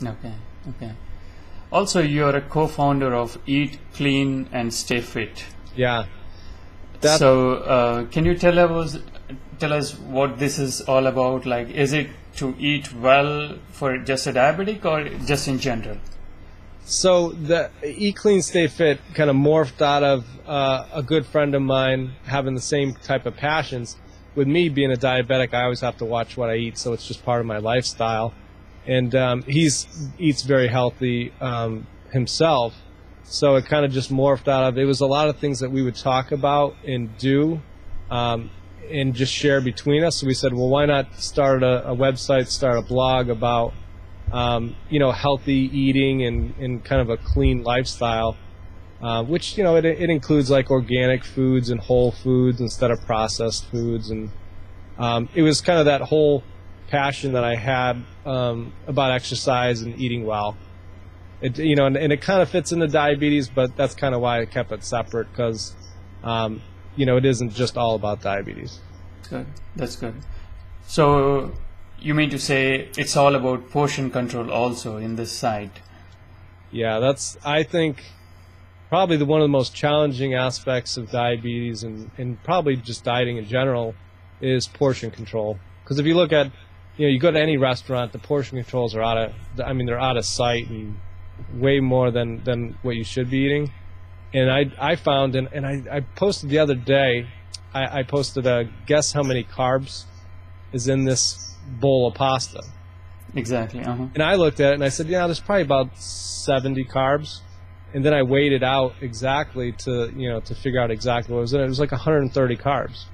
Okay, okay. Also, you're a co-founder of Eat Clean and Stay Fit. Yeah. So, can you tell us what this is all about? Like, is it to eat well for just a diabetic or just in general? So the Eat Clean, Stay Fit kind of morphed out of a good friend of mine having the same type of passions. With me being a diabetic, I always have to watch what I eat, so it's just part of my lifestyle. And he eats very healthy himself, so it kind of just morphed out of it. Was a lot of things that we would talk about and do and just share between us. So we said, well, why not start a website, start a blog about healthy eating and kind of a clean lifestyle, which, it includes like organic foods and whole foods instead of processed foods. And it was kind of that whole passion that I had about exercise and eating well. And it kind of fits into diabetes, but that's kind of why I kept it separate, because, it isn't just all about diabetes. Good. That's good. So, you mean to say it's all about portion control also in this site? Yeah, that's, I think, probably one of the most challenging aspects of diabetes and probably just dieting in general is portion control. Because if you look at, you go to any restaurant, the portion controls are they're out of sight and way more than what you should be eating. And I found, and I posted the other day, I posted guess how many carbs is in this bowl of pasta. Exactly. And I looked at it and I said, there's probably about 70 carbs. And then I weighed it out exactly to figure out exactly what was in it. It was like 130 carbs.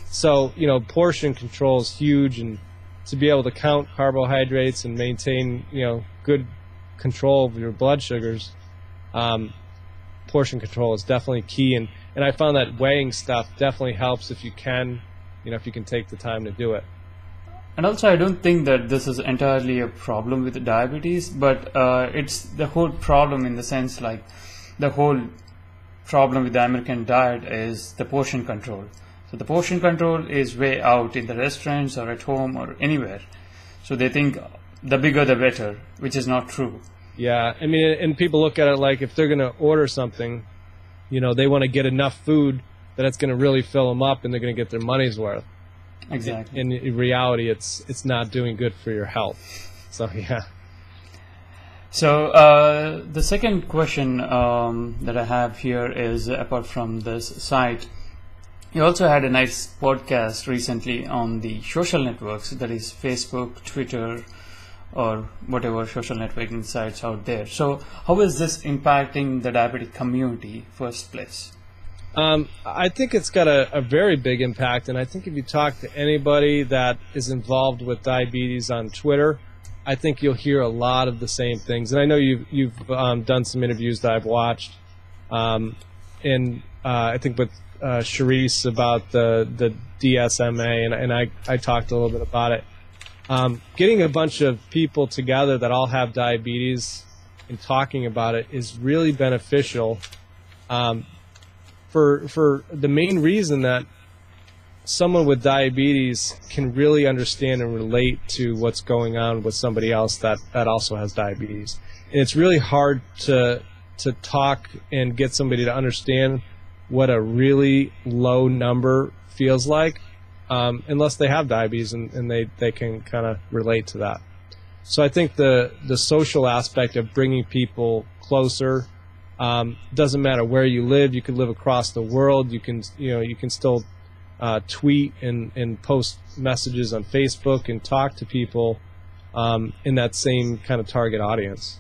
So, portion control is huge, and to be able to count carbohydrates and maintain, good control of your blood sugars, portion control is definitely key. And I found that weighing stuff definitely helps if you can, if you can take the time to do it. And also, I don't think that this is entirely a problem with diabetes, but it's the whole problem in the sense, like, the whole problem with the American diet is the portion control. So the portion control is way out in the restaurants or at home or anywhere. So they think the bigger the better, which is not true. Yeah, I mean, and people look at it like if they're going to order something, they want to get enough food that it's going to really fill them up and they're going to get their money's worth. Exactly. In reality, it's not doing good for your health. So, yeah. So the second question that I have here is, apart from this site, you also had a nice podcast recently on the social networks, that is Facebook, Twitter, or whatever social networking sites out there. So how is this impacting the diabetic community, first place? I think it's got a very big impact, and I think if you talk to anybody that is involved with diabetes on Twitter, I think you'll hear a lot of the same things. And I know you've done some interviews that I've watched, and I think with Charisse about the DSMA, and I talked a little bit about it. Getting a bunch of people together that all have diabetes and talking about it is really beneficial. For the main reason that someone with diabetes can really understand and relate to what's going on with somebody else that also has diabetes. And it's really hard to talk and get somebody to understand what a really low number feels like unless they have diabetes and they can kind of relate to that. So I think the social aspect of bringing people closer, doesn't matter where you live. You could live across the world. You can still tweet and post messages on Facebook and talk to people in that same kind of target audience.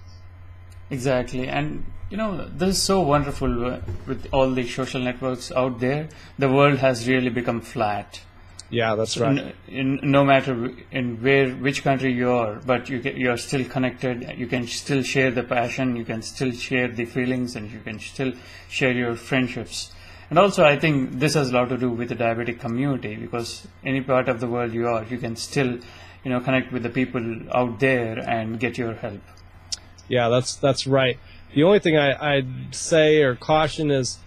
Exactly. And this is so wonderful with all the social networks out there. The world has really become flat. Yeah, that's right. No matter which country you are, but you're still connected. You can still share the passion. You can still share the feelings, and you can still share your friendships. And also, I think this has a lot to do with the diabetic community, because any part of the world you are, you can still, connect with the people out there and get your help. Yeah, that's right. The only thing I'd say or caution is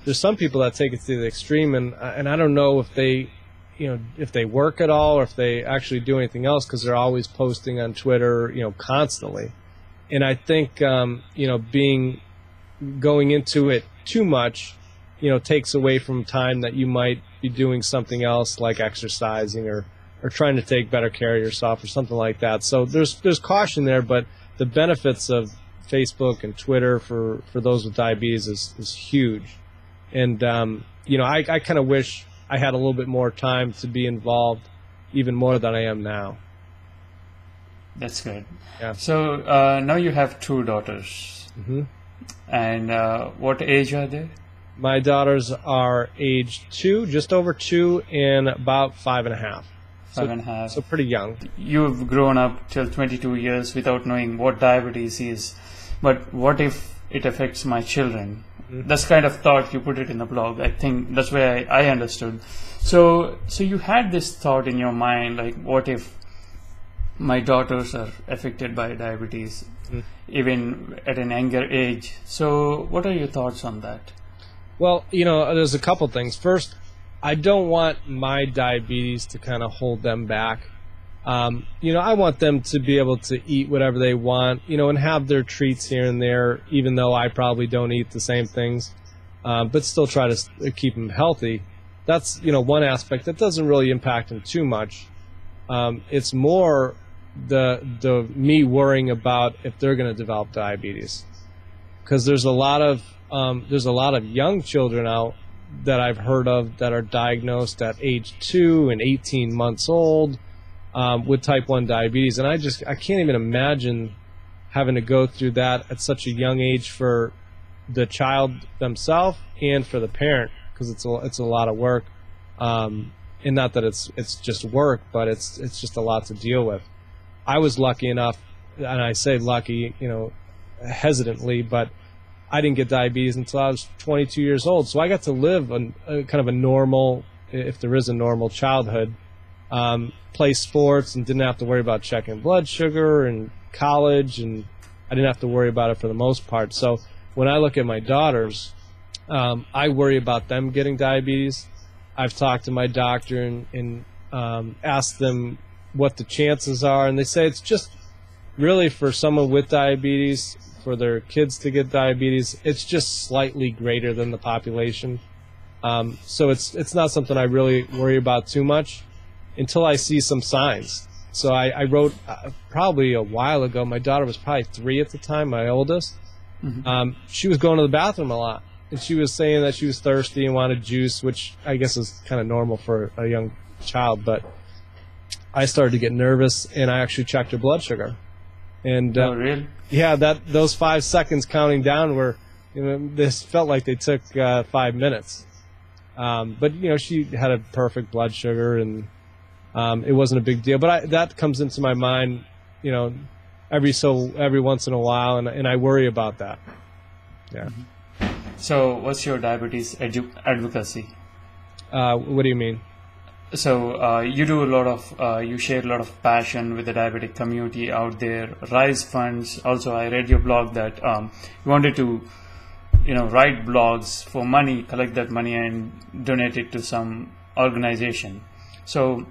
there's some people that take it to the extreme, and I don't know if they if they work at all or if they actually do anything else, because they're always posting on Twitter, constantly. And I think, going into it too much, takes away from time that you might be doing something else like exercising or trying to take better care of yourself or something like that. So there's caution there, but the benefits of Facebook and Twitter for those with diabetes is huge. And, I kind of wish I had a little bit more time to be involved, even more than I am now. That's good. Yeah. So now you have 2 daughters. Mm-hmm. And what age are they? My daughters are age 2, just over 2, and about 5.5. 5.5. So pretty young. You've grown up till 22 years without knowing what diabetes is. But what if it affects my children? Mm-hmm. That's kind of thought you put it in the blog. I think that's where I understood. So you had this thought in your mind, like, what if my daughters are affected by diabetes, even at an younger age? So what are your thoughts on that? Well, there's a couple things. First, I don't want my diabetes to kind of hold them back. I want them to be able to eat whatever they want, and have their treats here and there, even though I probably don't eat the same things, but still try to keep them healthy. That's, one aspect that doesn't really impact them too much. It's more the me worrying about if they're going to develop diabetes, because there's a lot of young children out that I've heard of that are diagnosed at age 2 and 18 months old with type 1 diabetes, and I can't even imagine having to go through that at such a young age for the child themselves and for the parent, because it's a lot of work, and not that it's just work, but it's just a lot to deal with. I was lucky enough, and I say lucky, hesitantly, but I didn't get diabetes until I was 22 years old, so I got to live a kind of a normal, if there is a normal, childhood. Play sports and didn't have to worry about checking blood sugar, and college, and I didn't have to worry about it for the most part. So when I look at my daughters, I worry about them getting diabetes. I've talked to my doctor and asked them what the chances are, and they say it's just really for someone with diabetes, for their kids to get diabetes, it's just slightly greater than the population. So it's not something I really worry about too much until I see some signs. So I wrote probably a while ago, my daughter was probably 3 at the time, my oldest. Mm-hmm. She was going to the bathroom a lot, and she was saying that she was thirsty and wanted juice, which I guess is kind of normal for a young child, but I started to get nervous, and I actually checked her blood sugar. And oh, really? Yeah, those 5 seconds counting down were, this felt like they took 5 minutes. But she had a perfect blood sugar, and it wasn't a big deal. But that comes into my mind, every once in a while, and I worry about that. Yeah. So, what's your diabetes advocacy? What do you mean? So you do a lot of, you share a lot of passion with the diabetic community out there, raise funds. Also, I read your blog that you wanted to, write blogs for money, collect that money and donate it to some organization. So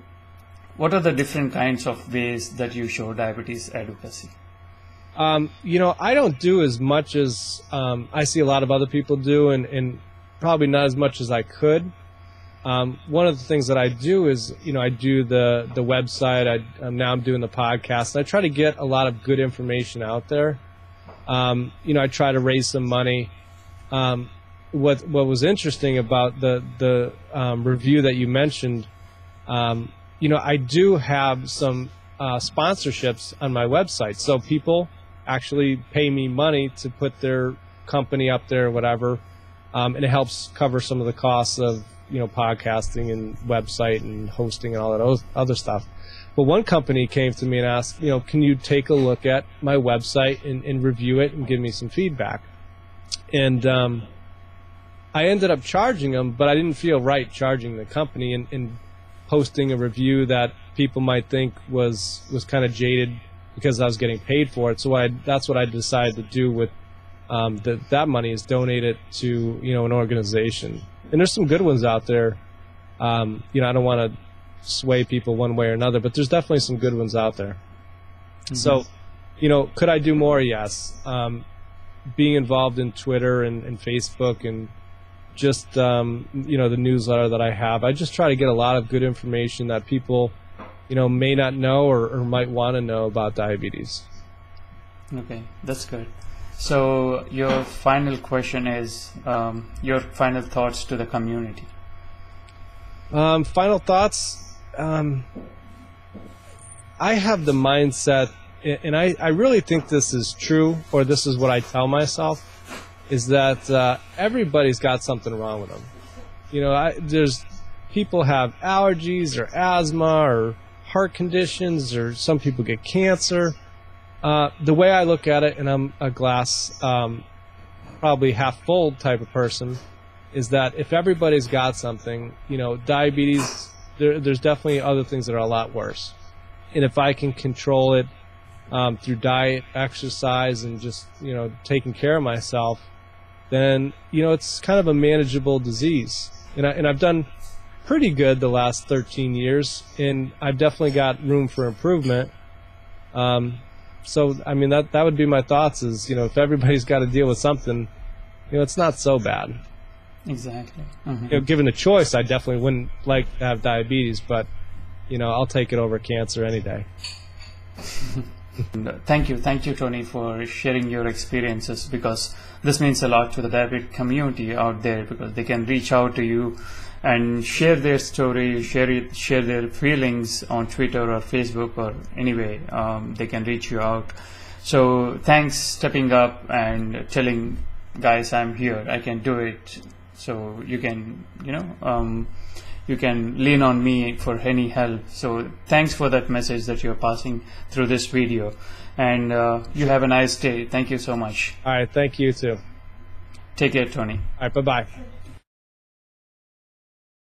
what are the different kinds of ways that you show diabetes advocacy? I don't do as much as I see a lot of other people do, and probably not as much as I could. One of the things that I do is, I do the website. Now I'm doing the podcast. And I try to get a lot of good information out there. I try to raise some money. What was interesting about the review that you mentioned, I do have some sponsorships on my website. So people actually pay me money to put their company up there or whatever, and it helps cover some of the costs of podcasting and website and hosting and all that other stuff. But one company came to me and asked, can you take a look at my website and review it and give me some feedback? And I ended up charging them, but I didn't feel right charging the company and posting a review that people might think was kind of jaded because I was getting paid for it. So that's what I decided to do with that money, is donate it to an organization. And there's some good ones out there. I don't want to sway people one way or another, but there's definitely some good ones out there. So, could I do more? Yes. Being involved in Twitter and Facebook and just, the newsletter that I have, I just try to get a lot of good information that people, may not know or might want to know about diabetes. Okay, that's good. So your final question is your final thoughts to the community. Final thoughts. I have the mindset, and I really think this is true, or this is what I tell myself, is that everybody's got something wrong with them. There's people have allergies or asthma or heart conditions, or some people get cancer. The way I look at it, and I'm a glass probably half full type of person, is that if everybody's got something, diabetes, there's definitely other things that are a lot worse. And if I can control it through diet, exercise, and just, taking care of myself, then, it's kind of a manageable disease. And I've done pretty good the last 13 years, and I've definitely got room for improvement. So, that would be my thoughts is, if everybody's got to deal with something, it's not so bad. Exactly. Given the choice, I definitely wouldn't like to have diabetes, but, I'll take it over cancer any day. Thank you, Tony, for sharing your experiences, because this means a lot to the diabetic community out there, because they can reach out to you and share their story, share their feelings on Twitter or Facebook or anyway. They can reach you out. So thanks stepping up and telling guys, I'm here, I can do it. So you can, you can lean on me for any help. So thanks for that message that you're passing through this video. And you have a nice day. Thank you so much. All right, thank you too. Take care, Tony. All right, bye-bye.